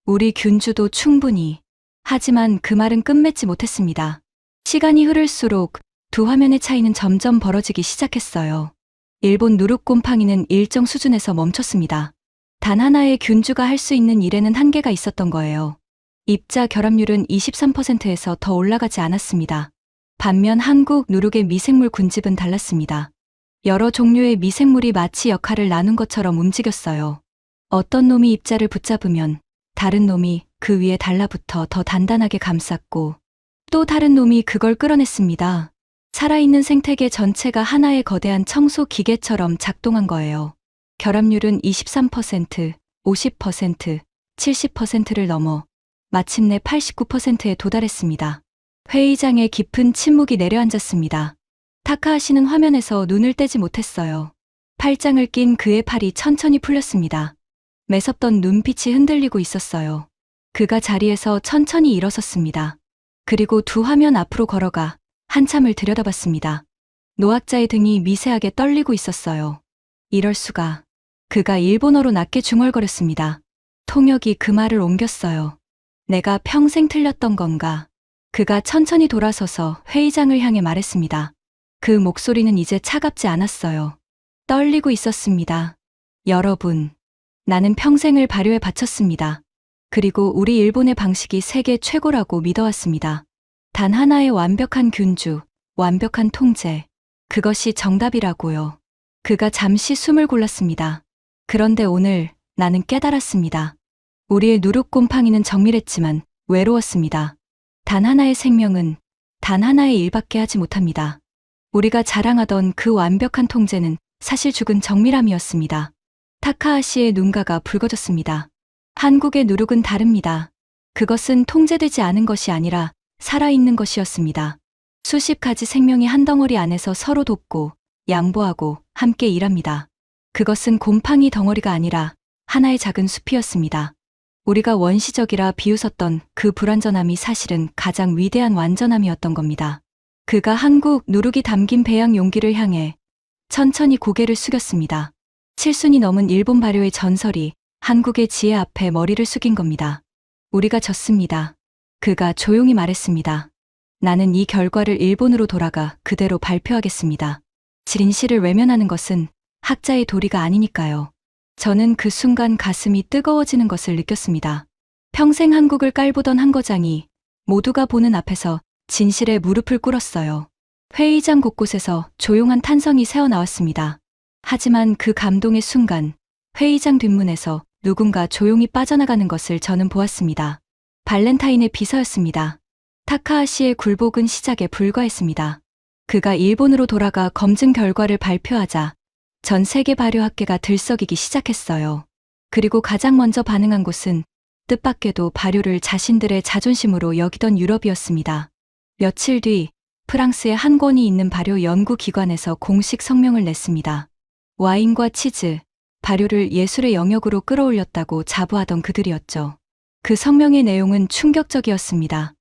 우리 균주도 충분히. 하지만 그 말은 끝맺지 못했습니다. 시간이 흐를수록 두 화면의 차이는 점점 벌어지기 시작했어요. 일본 누룩곰팡이는 일정 수준에서 멈췄습니다. 단 하나의 균주가 할 수 있는 일에는 한계가 있었던 거예요. 입자 결합률은 23%에서 더 올라가지 않았습니다. 반면 한국 누룩의 미생물 군집은 달랐습니다. 여러 종류의 미생물이 마치 역할을 나눈 것처럼 움직였어요. 어떤 놈이 입자를 붙잡으면 다른 놈이 그 위에 달라붙어 더 단단하게 감쌌고 또 다른 놈이 그걸 끌어냈습니다. 살아있는 생태계 전체가 하나의 거대한 청소 기계처럼 작동한 거예요. 결합률은 23%, 50%, 70%를 넘어 마침내 89%에 도달했습니다. 회의장에 깊은 침묵이 내려앉았습니다. 타카하시는 화면에서 눈을 떼지 못했어요. 팔짱을 낀 그의 팔이 천천히 풀렸습니다. 매섭던 눈빛이 흔들리고 있었어요. 그가 자리에서 천천히 일어섰습니다. 그리고 두 화면 앞으로 걸어가 한참을 들여다봤습니다. 노학자의 등이 미세하게 떨리고 있었어요. 이럴 수가. 그가 일본어로 낮게 중얼거렸습니다. 통역이 그 말을 옮겼어요. 내가 평생 틀렸던 건가? 그가 천천히 돌아서서 회의장을 향해 말했습니다. 그 목소리는 이제 차갑지 않았어요. 떨리고 있었습니다. 여러분, 나는 평생을 발효에 바쳤습니다. 그리고 우리 일본의 방식이 세계 최고라고 믿어왔습니다. 단 하나의 완벽한 균주, 완벽한 통제. 그것이 정답이라고요. 그가 잠시 숨을 골랐습니다. 그런데 오늘 나는 깨달았습니다. 우리의 누룩곰팡이는 정밀했지만 외로웠습니다. 단 하나의 생명은 단 하나의 일밖에 하지 못합니다. 우리가 자랑하던 그 완벽한 통제는 사실 죽은 정밀함이었습니다. 타카하시의 눈가가 붉어졌습니다. 한국의 누룩은 다릅니다. 그것은 통제되지 않은 것이 아니라 살아있는 것이었습니다. 수십 가지 생명이 한 덩어리 안에서 서로 돕고 양보하고 함께 일합니다. 그것은 곰팡이 덩어리가 아니라 하나의 작은 숲이었습니다. 우리가 원시적이라 비웃었던 그 불완전함이 사실은 가장 위대한 완전함이었던 겁니다. 그가 한국 누룩이 담긴 배양 용기를 향해 천천히 고개를 숙였습니다. 7순이 넘은 일본 발효의 전설이 한국의 지혜 앞에 머리를 숙인 겁니다. 우리가 졌습니다. 그가 조용히 말했습니다. 나는 이 결과를 일본으로 돌아가 그대로 발표하겠습니다. 진실을 외면하는 것은 학자의 도리가 아니니까요. 저는 그 순간 가슴이 뜨거워지는 것을 느꼈습니다. 평생 한국을 깔보던 한 거장이 모두가 보는 앞에서 진실에 무릎을 꿇었어요. 회의장 곳곳에서 조용한 탄성이 새어나왔습니다. 하지만 그 감동의 순간 회의장 뒷문에서 누군가 조용히 빠져나가는 것을 저는 보았습니다. 발렌타인의 비서였습니다. 타카하시의 굴복은 시작에 불과했습니다. 그가 일본으로 돌아가 검증 결과를 발표하자 전 세계 발효학계가 들썩이기 시작했어요. 그리고 가장 먼저 반응한 곳은 뜻밖에도 발효를 자신들의 자존심으로 여기던 유럽이었습니다. 며칠 뒤 프랑스의 한 권위 있는 발효 연구기관에서 공식 성명을 냈습니다. 와인과 치즈, 발효를 예술의 영역으로 끌어올렸다고 자부하던 그들이었죠. 그 성명의 내용은 충격적이었습니다.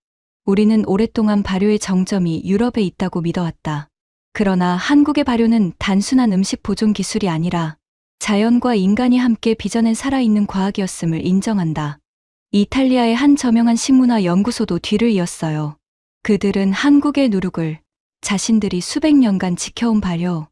우리는 오랫동안 발효의 정점이 유럽에 있다고 믿어왔다. 그러나 한국의 발효는 단순한 음식 보존 기술이 아니라 자연과 인간이 함께 빚어낸 살아있는 과학이었음을 인정한다. 이탈리아의 한 저명한 식문화 연구소도 뒤를 이었어요. 그들은 한국의 누룩을 자신들이 수백 년간 지켜온 발효,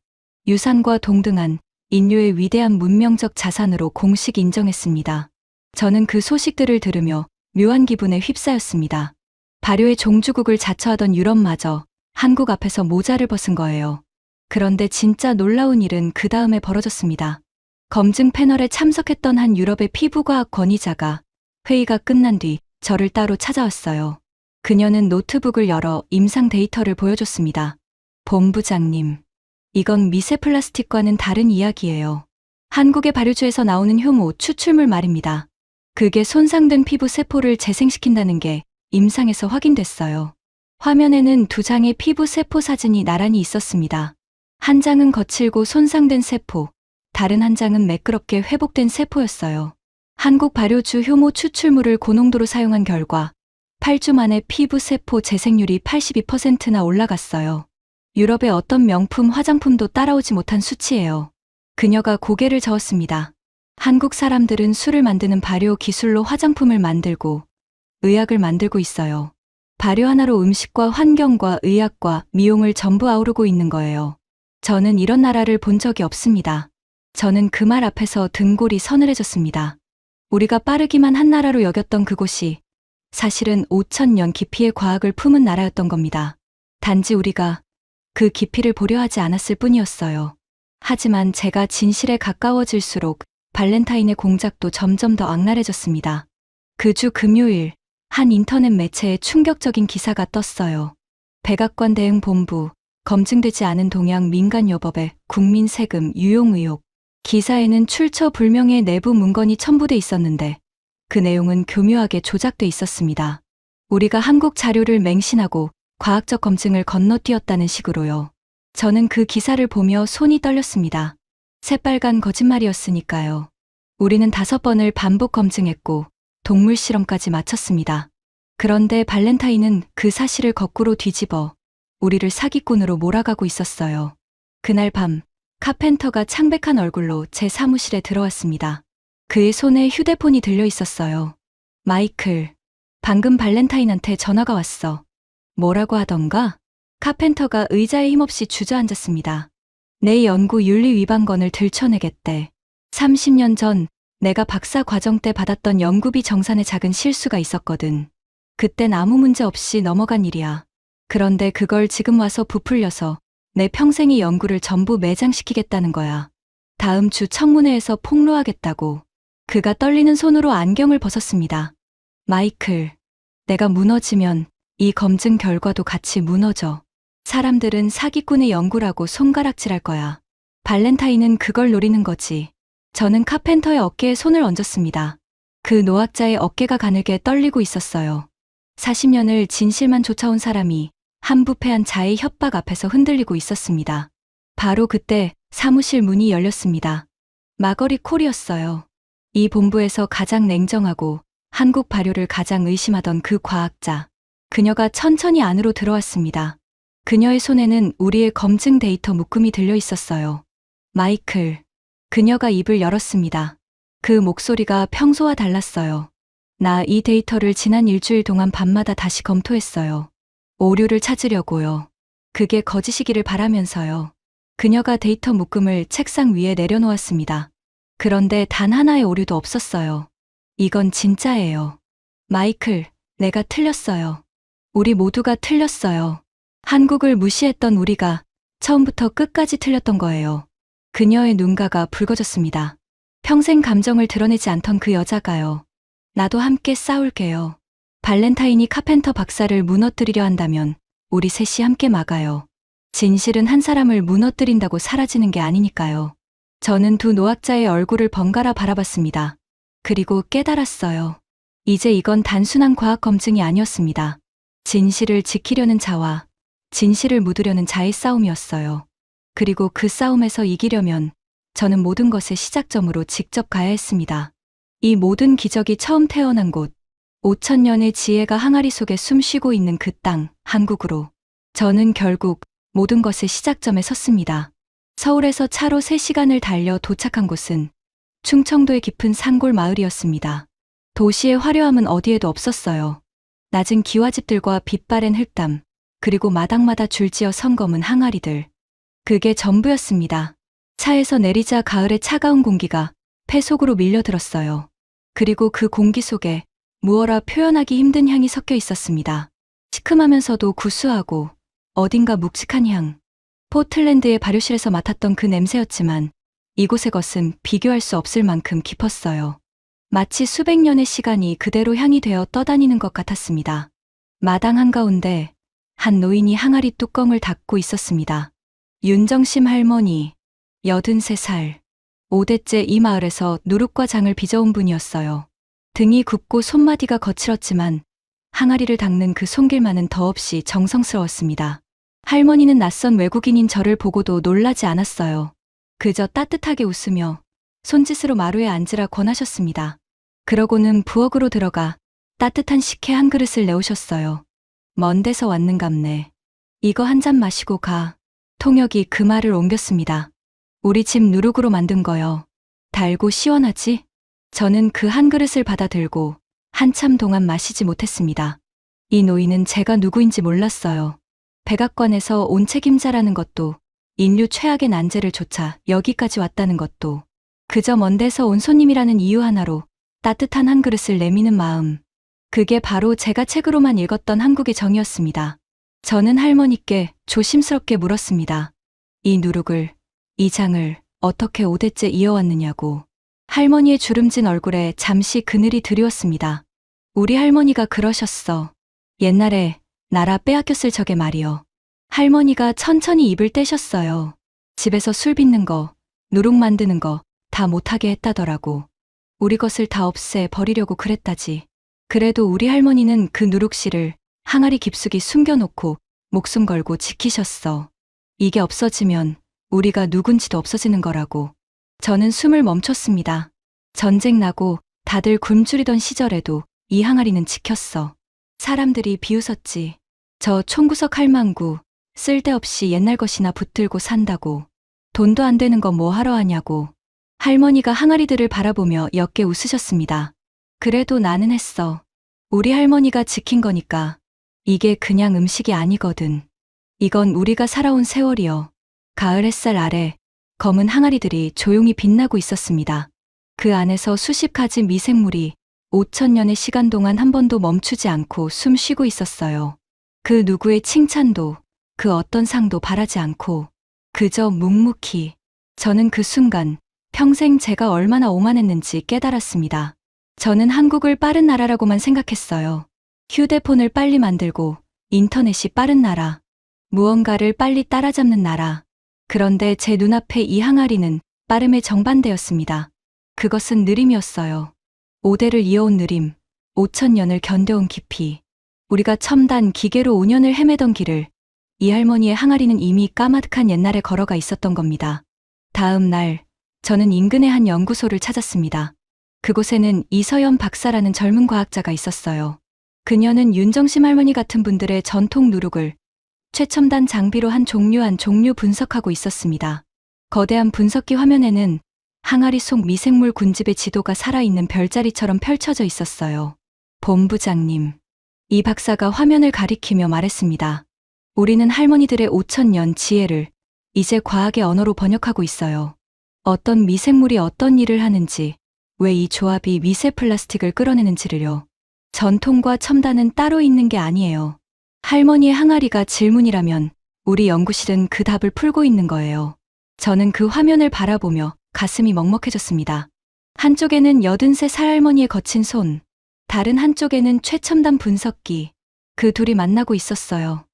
유산과 동등한 인류의 위대한 문명적 자산으로 공식 인정했습니다. 저는 그 소식들을 들으며 묘한 기분에 휩싸였습니다. 발효의 종주국을 자처하던 유럽마저 한국 앞에서 모자를 벗은 거예요. 그런데 진짜 놀라운 일은 그 다음에 벌어졌습니다. 검증 패널에 참석했던 한 유럽의 피부과학 권위자가 회의가 끝난 뒤 저를 따로 찾아왔어요. 그녀는 노트북을 열어 임상 데이터를 보여줬습니다. 본부장님, 이건 미세 플라스틱과는 다른 이야기예요. 한국의 발효주에서 나오는 효모 추출물 말입니다. 그게 손상된 피부 세포를 재생시킨다는 게 임상에서 확인됐어요. 화면에는 두 장의 피부 세포 사진이 나란히 있었습니다. 한 장은 거칠고 손상된 세포, 다른 한 장은 매끄럽게 회복된 세포였어요. 한국 발효주 효모 추출물을 고농도로 사용한 결과 8주 만에 피부 세포 재생률이 82%나 올라갔어요. 유럽의 어떤 명품 화장품도 따라오지 못한 수치예요. 그녀가 고개를 저었습니다. 한국 사람들은 술을 만드는 발효 기술로 화장품을 만들고 의약을 만들고 있어요. 발효 하나로 음식과 환경과 의학과 미용을 전부 아우르고 있는 거예요. 저는 이런 나라를 본 적이 없습니다. 저는 그 말 앞에서 등골이 서늘해졌습니다. 우리가 빠르기만 한 나라로 여겼던 그곳이 사실은 5,000년 깊이의 과학을 품은 나라였던 겁니다. 단지 우리가 그 깊이를 보려 하지 않았을 뿐이었어요. 하지만 제가 진실에 가까워질수록 발렌타인의 공작도 점점 더 악랄해졌습니다. 그 주 금요일 한 인터넷 매체에 충격적인 기사가 떴어요. 백악관 대응 본부, 검증되지 않은 동양 민간요법의 국민 세금 유용 의혹. 기사에는 출처 불명의 내부 문건이 첨부돼 있었는데 그 내용은 교묘하게 조작돼 있었습니다. 우리가 한국 자료를 맹신하고 과학적 검증을 건너뛰었다는 식으로요. 저는 그 기사를 보며 손이 떨렸습니다. 새빨간 거짓말이었으니까요. 우리는 5번을 반복 검증했고 동물 실험까지 마쳤습니다. 그런데 발렌타인은 그 사실을 거꾸로 뒤집어 우리를 사기꾼으로 몰아가고 있었어요. 그날 밤 카펜터가 창백한 얼굴로 제 사무실에 들어왔습니다. 그의 손에 휴대폰이 들려 있었어요. 마이클, 방금 발렌타인한테 전화가 왔어. 뭐라고 하던가? 카펜터가 의자에 힘없이 주저앉았습니다. 내 연구 윤리 위반건을 들춰내겠대. 30년 전 내가 박사 과정 때 받았던 연구비 정산에 작은 실수가 있었거든. 그땐 아무 문제 없이 넘어간 일이야. 그런데 그걸 지금 와서 부풀려서 내 평생의 연구를 전부 매장시키겠다는 거야. 다음 주 청문회에서 폭로하겠다고. 그가 떨리는 손으로 안경을 벗었습니다. 마이클, 내가 무너지면 이 검증 결과도 같이 무너져. 사람들은 사기꾼의 연구라고 손가락질할 거야. 발렌타인은 그걸 노리는 거지. 저는 카펜터의 어깨에 손을 얹었습니다. 그 노학자의 어깨가 가늘게 떨리고 있었어요. 40년을 진실만 쫓아온 사람이 한부패한 자의 협박 앞에서 흔들리고 있었습니다. 바로 그때 사무실 문이 열렸습니다. 마거리 콜이었어요. 이 본부에서 가장 냉정하고 한국 발효를 가장 의심하던 그 과학자. 그녀가 천천히 안으로 들어왔습니다. 그녀의 손에는 우리의 검증 데이터 묶음이 들려 있었어요. 마이클, 그녀가 입을 열었습니다. 그 목소리가 평소와 달랐어요. 나 이 데이터를 지난 일주일 동안 밤마다 다시 검토했어요. 오류를 찾으려고요. 그게 거짓이기를 바라면서요. 그녀가 데이터 묶음을 책상 위에 내려놓았습니다. 그런데 단 하나의 오류도 없었어요. 이건 진짜예요. 마이클, 내가 틀렸어요. 우리 모두가 틀렸어요. 한국을 무시했던 우리가 처음부터 끝까지 틀렸던 거예요. 그녀의 눈가가 붉어졌습니다. 평생 감정을 드러내지 않던 그 여자가요. 나도 함께 싸울게요. 발렌타인이 카펜터 박사를 무너뜨리려 한다면 우리 셋이 함께 막아요. 진실은 한 사람을 무너뜨린다고 사라지는 게 아니니까요. 저는 두 노학자의 얼굴을 번갈아 바라봤습니다. 그리고 깨달았어요. 이제 이건 단순한 과학 검증이 아니었습니다. 진실을 지키려는 자와 진실을 묻으려는 자의 싸움이었어요. 그리고 그 싸움에서 이기려면 저는 모든 것의 시작점으로 직접 가야 했습니다. 이 모든 기적이 처음 태어난 곳, 5,000년의 지혜가 항아리 속에 숨쉬고 있는 그 땅, 한국으로. 저는 결국 모든 것의 시작점에 섰습니다. 서울에서 차로 3시간을 달려 도착한 곳은 충청도의 깊은 산골 마을이었습니다. 도시의 화려함은 어디에도 없었어요. 낮은 기와집들과 빛바랜 흙담, 그리고 마당마다 줄지어 선검은 항아리들. 그게 전부였습니다. 차에서 내리자 가을의 차가운 공기가 폐 속으로 밀려들었어요. 그리고 그 공기 속에 무어라 표현하기 힘든 향이 섞여 있었습니다. 시큼하면서도 구수하고 어딘가 묵직한 향. 포틀랜드의 발효실에서 맡았던 그 냄새였지만 이곳의 것은 비교할 수 없을 만큼 깊었어요. 마치 수백 년의 시간이 그대로 향이 되어 떠다니는 것 같았습니다. 마당 한가운데 한 노인이 항아리 뚜껑을 닫고 있었습니다. 윤정심 할머니, 83살. 5대째 이 마을에서 누룩과 장을 빚어온 분이었어요. 등이 굽고 손마디가 거칠었지만 항아리를 닦는 그 손길만은 더없이 정성스러웠습니다. 할머니는 낯선 외국인인 저를 보고도 놀라지 않았어요. 그저 따뜻하게 웃으며 손짓으로 마루에 앉으라 권하셨습니다. 그러고는 부엌으로 들어가 따뜻한 식혜 한 그릇을 내오셨어요. 먼 데서 왔는갑네. 이거 한 잔 마시고 가. 통역이 그 말을 옮겼습니다. 우리 집 누룩으로 만든 거요. 달고 시원하지? 저는 그 한 그릇을 받아 들고 한참 동안 마시지 못했습니다. 이 노인은 제가 누구인지 몰랐어요. 백악관에서 온 책임자라는 것도, 인류 최악의 난제를 좇아 여기까지 왔다는 것도, 그저 먼 데서 온 손님이라는 이유 하나로 따뜻한 한 그릇을 내미는 마음. 그게 바로 제가 책으로만 읽었던 한국의 정이었습니다. 저는 할머니께 조심스럽게 물었습니다. 이 누룩을, 이 장을 어떻게 5대째 이어왔느냐고. 할머니의 주름진 얼굴에 잠시 그늘이 드리웠습니다. 우리 할머니가 그러셨어. 옛날에 나라 빼앗겼을 적에 말이요. 할머니가 천천히 입을 떼셨어요. 집에서 술 빚는 거, 누룩 만드는 거 다 못하게 했다더라고. 우리 것을 다 없애 버리려고 그랬다지. 그래도 우리 할머니는 그 누룩씨를 항아리 깊숙이 숨겨놓고 목숨 걸고 지키셨어. 이게 없어지면 우리가 누군지도 없어지는 거라고. 저는 숨을 멈췄습니다. 전쟁 나고 다들 굶주리던 시절에도 이 항아리는 지켰어. 사람들이 비웃었지. 저 총구석 할망구 쓸데없이 옛날 것이나 붙들고 산다고. 돈도 안 되는 거 뭐 하러 하냐고. 할머니가 항아리들을 바라보며 옅게 웃으셨습니다. 그래도 나는 했어. 우리 할머니가 지킨 거니까. 이게 그냥 음식이 아니거든. 이건 우리가 살아온 세월이여. 가을 햇살 아래 검은 항아리들이 조용히 빛나고 있었습니다. 그 안에서 수십 가지 미생물이 5,000년의 시간 동안 한 번도 멈추지 않고 숨 쉬고 있었어요. 그 누구의 칭찬도, 그 어떤 상도 바라지 않고 그저 묵묵히. 저는 그 순간 평생 제가 얼마나 오만했는지 깨달았습니다. 저는 한국을 빠른 나라라고만 생각했어요. 휴대폰을 빨리 만들고 인터넷이 빠른 나라, 무언가를 빨리 따라잡는 나라. 그런데 제 눈앞에 이 항아리는 빠름의 정반대였습니다. 그것은 느림이었어요. 5대를 이어온 느림, 5,000년을 견뎌온 깊이. 우리가 첨단 기계로 5년을 헤매던 길을 이 할머니의 항아리는 이미 까마득한 옛날에 걸어가 있었던 겁니다. 다음 날 저는 인근의 한 연구소를 찾았습니다. 그곳에는 이서연 박사라는 젊은 과학자가 있었어요. 그녀는 윤정심 할머니 같은 분들의 전통 누룩을 최첨단 장비로 한 종류 한 종류 분석하고 있었습니다. 거대한 분석기 화면에는 항아리 속 미생물 군집의 지도가 살아있는 별자리처럼 펼쳐져 있었어요. 본부장님. 이 박사가 화면을 가리키며 말했습니다. 우리는 할머니들의 5,000년 지혜를 이제 과학의 언어로 번역하고 있어요. 어떤 미생물이 어떤 일을 하는지, 왜 이 조합이 미세 플라스틱을 끌어내는지를요. 전통과 첨단은 따로 있는 게 아니에요. 할머니의 항아리가 질문이라면 우리 연구실은 그 답을 풀고 있는 거예요. 저는 그 화면을 바라보며 가슴이 먹먹해졌습니다. 한쪽에는 83살 할머니의 거친 손, 다른 한쪽에는 최첨단 분석기. 그 둘이 만나고 있었어요.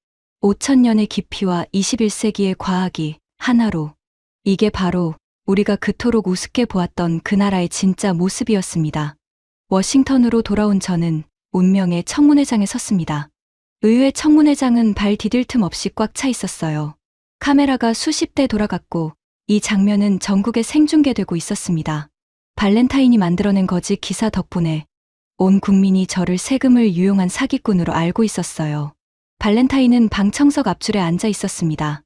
5,000년의 깊이와 21세기의 과학이 하나로. 이게 바로 우리가 그토록 우습게 보았던 그 나라의 진짜 모습이었습니다. 워싱턴으로 돌아온 저는 운명의 청문회장에 섰습니다. 의회 청문회장은 발 디딜 틈 없이 꽉 차 있었어요. 카메라가 수십 대 돌아갔고 이 장면은 전국에 생중계되고 있었습니다. 발렌타인이 만들어낸 거짓 기사 덕분에 온 국민이 저를 세금을 유용한 사기꾼으로 알고 있었어요. 발렌타인은 방청석 앞줄에 앉아 있었습니다.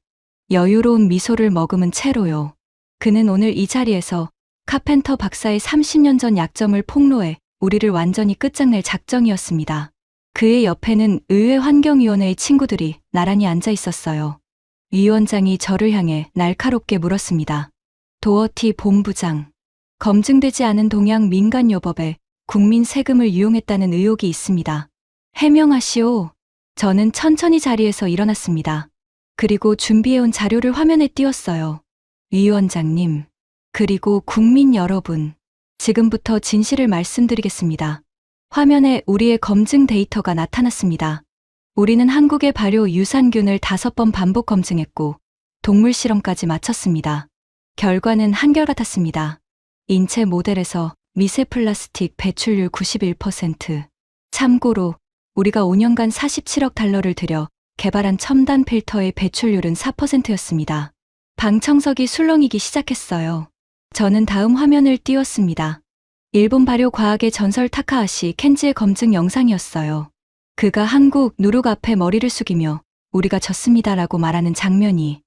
여유로운 미소를 머금은 채로요. 그는 오늘 이 자리에서 카펜터 박사의 30년 전 약점을 폭로해 우리를 완전히 끝장낼 작정이었습니다. 그의 옆에는 의회 환경위원회의 친구들이 나란히 앉아 있었어요. 위원장이 저를 향해 날카롭게 물었습니다. 도어티 본부장, 검증되지 않은 동양 민간요법에 국민 세금을 유용했다는 의혹이 있습니다. 해명하시오. 저는 천천히 자리에서 일어났습니다. 그리고 준비해온 자료를 화면에 띄웠어요. 위원장님, 그리고 국민 여러분, 지금부터 진실을 말씀드리겠습니다. 화면에 우리의 검증 데이터가 나타났습니다. 우리는 한국의 발효 유산균을 5번 반복 검증했고 동물 실험까지 마쳤습니다. 결과는 한결같았습니다. 인체 모델에서 미세 플라스틱 배출률 91%. 참고로 우리가 5년간 47억 달러를 들여 개발한 첨단 필터의 배출률은 4%였습니다. 방청석이 술렁이기 시작했어요. 저는 다음 화면을 띄웠습니다. 일본 발효 과학의 전설 타카하시 켄지의 검증 영상이었어요. 그가 한국 누룩 앞에 머리를 숙이며 우리가 졌습니다라고 말하는 장면이,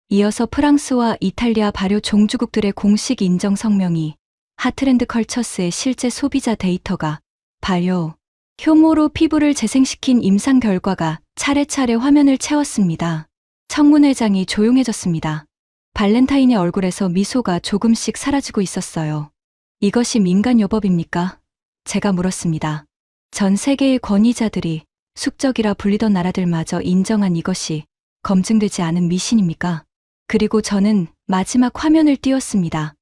이어서 프랑스와 이탈리아 발효 종주국들의 공식 인정 성명이, 하트랜드 컬처스의 실제 소비자 데이터가, 발효 효모로 피부를 재생시킨 임상 결과가 차례차례 화면을 채웠습니다. 청문회장이 조용해졌습니다. 발렌타인의 얼굴에서 미소가 조금씩 사라지고 있었어요. 이것이 민간요법입니까? 제가 물었습니다. 전 세계의 권위자들이 숙적이라 불리던 나라들마저 인정한 이것이 검증되지 않은 미신입니까? 그리고 저는 마지막 화면을 띄웠습니다.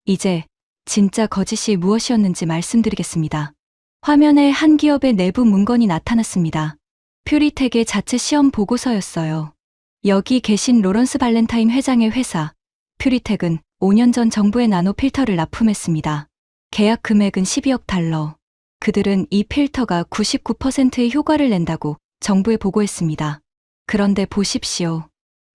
이제 진짜 거짓이 무엇이었는지 말씀드리겠습니다. 화면에 한 기업의 내부 문건이 나타났습니다. 퓨리텍의 자체 시험 보고서였어요. 여기 계신 로런스 발렌타인 회장의 회사 퓨리텍은 5년 전 정부의 나노 필터를 납품했습니다. 계약 금액은 12억 달러. 그들은 이 필터가 99%의 효과를 낸다고 정부에 보고했습니다. 그런데 보십시오.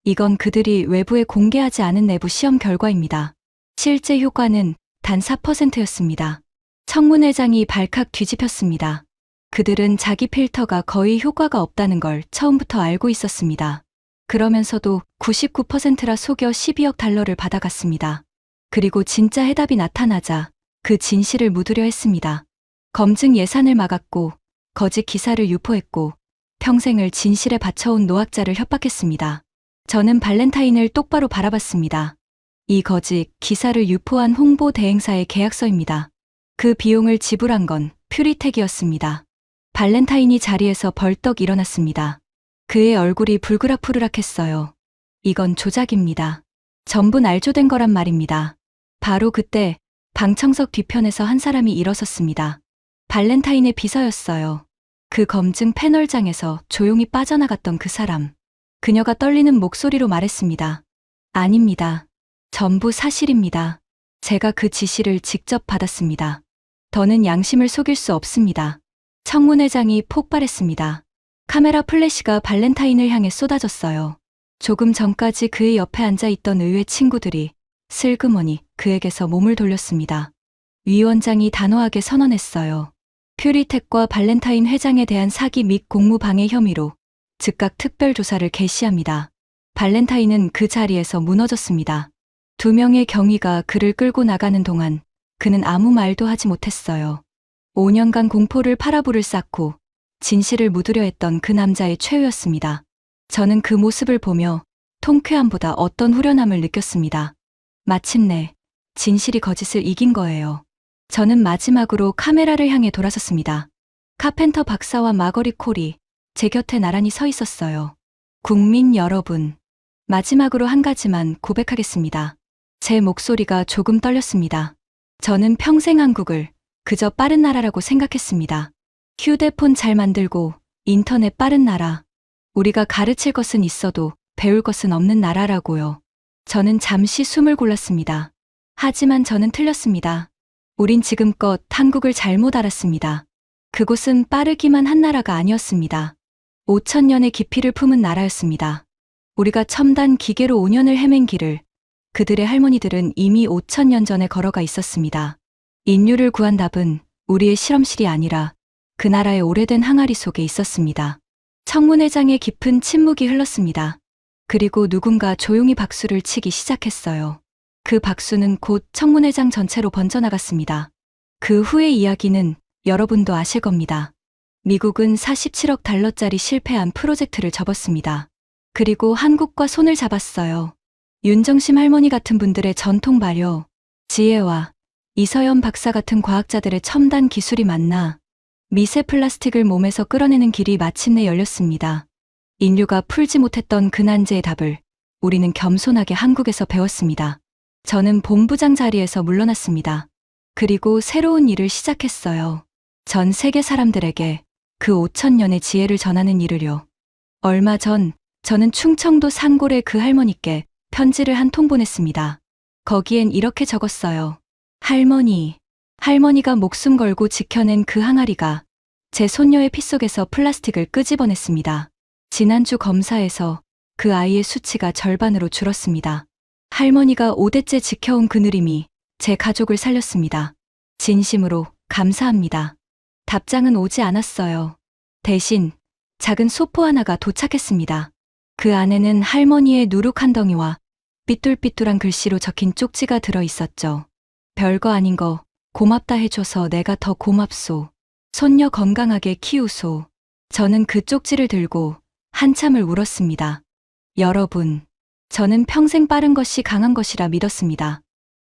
이건 그들이 외부에 공개하지 않은 내부 시험 결과입니다. 실제 효과는 단 4%였습니다. 청문회장이 발칵 뒤집혔습니다. 그들은 자기 필터가 거의 효과가 없다는 걸 처음부터 알고 있었습니다. 그러면서도 99%라 속여 12억 달러를 받아갔습니다. 그리고 진짜 해답이 나타나자 그 진실을 묻으려 했습니다. 검증 예산을 막았고 거짓 기사를 유포했고 평생을 진실에 바쳐온 노학자를 협박했습니다. 저는 발렌타인을 똑바로 바라봤습니다. 이 거짓 기사를 유포한 홍보 대행사의 계약서입니다. 그 비용을 지불한 건 퓨리텍이었습니다. 발렌타인이 자리에서 벌떡 일어났습니다. 그의 얼굴이 불그락푸르락했어요. 이건 조작입니다. 전부 날조된 거란 말입니다. 바로 그때 방청석 뒤편에서 한 사람이 일어섰습니다. 발렌타인의 비서였어요. 그 검증 패널장에서 조용히 빠져나갔던 그 사람. 그녀가 떨리는 목소리로 말했습니다. 아닙니다. 전부 사실입니다. 제가 그 지시를 직접 받았습니다. 더는 양심을 속일 수 없습니다. 청문회장이 폭발했습니다. 카메라 플래시가 발렌타인을 향해 쏟아졌어요. 조금 전까지 그의 옆에 앉아있던 의회 친구들이 슬그머니 그에게서 몸을 돌렸습니다. 위원장이 단호하게 선언했어요. 퓨리텍과 발렌타인 회장에 대한 사기 및 공무방해 혐의로 즉각 특별조사를 개시합니다. 발렌타인은 그 자리에서 무너졌습니다. 두 명의 경위가 그를 끌고 나가는 동안 그는 아무 말도 하지 못했어요. 5년간 공포를 파라불을 쌓고 진실을 묻으려 했던 그 남자의 최후였습니다. 저는 그 모습을 보며 통쾌함보다 어떤 후련함을 느꼈습니다. 마침내 진실이 거짓을 이긴 거예요. 저는 마지막으로 카메라를 향해 돌아섰습니다. 카펜터 박사와 마거리 콜이 제 곁에 나란히 서 있었어요. 국민 여러분, 마지막으로 한 가지만 고백하겠습니다. 제 목소리가 조금 떨렸습니다. 저는 평생 한국을 그저 빠른 나라라고 생각했습니다. 휴대폰 잘 만들고 인터넷 빠른 나라. 우리가 가르칠 것은 있어도 배울 것은 없는 나라라고요. 저는 잠시 숨을 골랐습니다. 하지만 저는 틀렸습니다. 우린 지금껏 한국을 잘못 알았습니다. 그곳은 빠르기만 한 나라가 아니었습니다. 5,000년의 깊이를 품은 나라였습니다. 우리가 첨단 기계로 5년을 헤맨 길을 그들의 할머니들은 이미 5,000년 전에 걸어가 있었습니다. 인류를 구한 답은 우리의 실험실이 아니라 그 나라의 오래된 항아리 속에 있었습니다. 청문회장에 깊은 침묵이 흘렀습니다. 그리고 누군가 조용히 박수를 치기 시작했어요. 그 박수는 곧 청문회장 전체로 번져나갔습니다. 그 후의 이야기는 여러분도 아실 겁니다. 미국은 47억 달러짜리 실패한 프로젝트를 접었습니다. 그리고 한국과 손을 잡았어요. 윤정심 할머니 같은 분들의 전통 발효, 지혜와 이서연 박사 같은 과학자들의 첨단 기술이 만나 미세 플라스틱을 몸에서 끌어내는 길이 마침내 열렸습니다. 인류가 풀지 못했던 그 난제의 답을 우리는 겸손하게 한국에서 배웠습니다. 저는 본부장 자리에서 물러났습니다. 그리고 새로운 일을 시작했어요. 전 세계 사람들에게 그 5,000년의 지혜를 전하는 일을요. 얼마 전 저는 충청도 산골의 그 할머니께 편지를 한 통 보냈습니다. 거기엔 이렇게 적었어요. 할머니가 목숨 걸고 지켜낸 그 항아리가 제 손녀의 피 속에서 플라스틱을 끄집어냈습니다. 지난주 검사에서 그 아이의 수치가 절반으로 줄었습니다. 할머니가 5대째 지켜온 그늘임이 제 가족을 살렸습니다. 진심으로 감사합니다. 답장은 오지 않았어요. 대신 작은 소포 하나가 도착했습니다. 그 안에는 할머니의 누룩 한 덩이와 삐뚤삐뚤한 글씨로 적힌 쪽지가 들어 있었죠. 별거 아닌 거 고맙다 해줘서 내가 더 고맙소. 손녀 건강하게 키우소. 저는 그 쪽지를 들고 한참을 울었습니다. 여러분, 저는 평생 빠른 것이 강한 것이라 믿었습니다.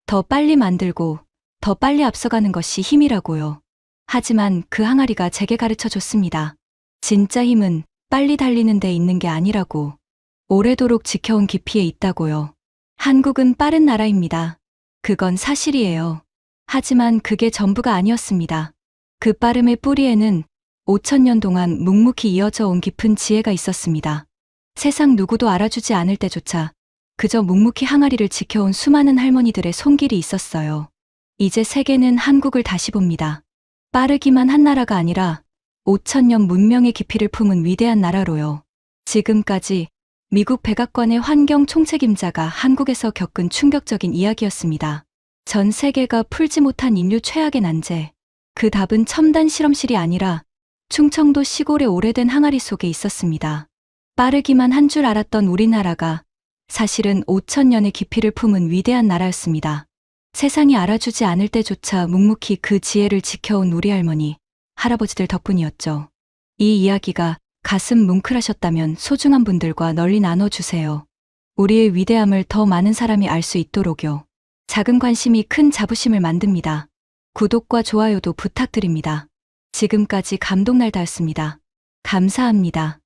더 빨리 만들고 더 빨리 앞서가는 것이 힘이라고요. 하지만 그 항아리가 제게 가르쳐 줬습니다. 진짜 힘은 빨리 달리는 데 있는 게 아니라고. 오래도록 지켜온 깊이에 있다고요. 한국은 빠른 나라입니다. 그건 사실이에요. 하지만 그게 전부가 아니었습니다. 그 빠름의 뿌리에는 5,000년 동안 묵묵히 이어져 온 깊은 지혜가 있었습니다. 세상 누구도 알아주지 않을 때조차 그저 묵묵히 항아리를 지켜온 수많은 할머니들의 손길이 있었어요. 이제 세계는 한국을 다시 봅니다. 빠르기만 한 나라가 아니라 5,000년 문명의 깊이를 품은 위대한 나라로요. 지금까지 미국 백악관의 환경 총책임자가 한국에서 겪은 충격적인 이야기였습니다. 전 세계가 풀지 못한 인류 최악의 난제. 그 답은 첨단 실험실이 아니라 충청도 시골의 오래된 항아리 속에 있었습니다. 빠르기만 한 줄 알았던 우리나라가 사실은 5,000년의 깊이를 품은 위대한 나라였습니다. 세상이 알아주지 않을 때조차 묵묵히 그 지혜를 지켜온 우리 할머니, 할아버지들 덕분이었죠. 이 이야기가 가슴 뭉클하셨다면 소중한 분들과 널리 나눠주세요. 우리의 위대함을 더 많은 사람이 알 수 있도록요. 작은 관심이 큰 자부심을 만듭니다. 구독과 좋아요도 부탁드립니다. 지금까지 감동날다였습니다. 감사합니다.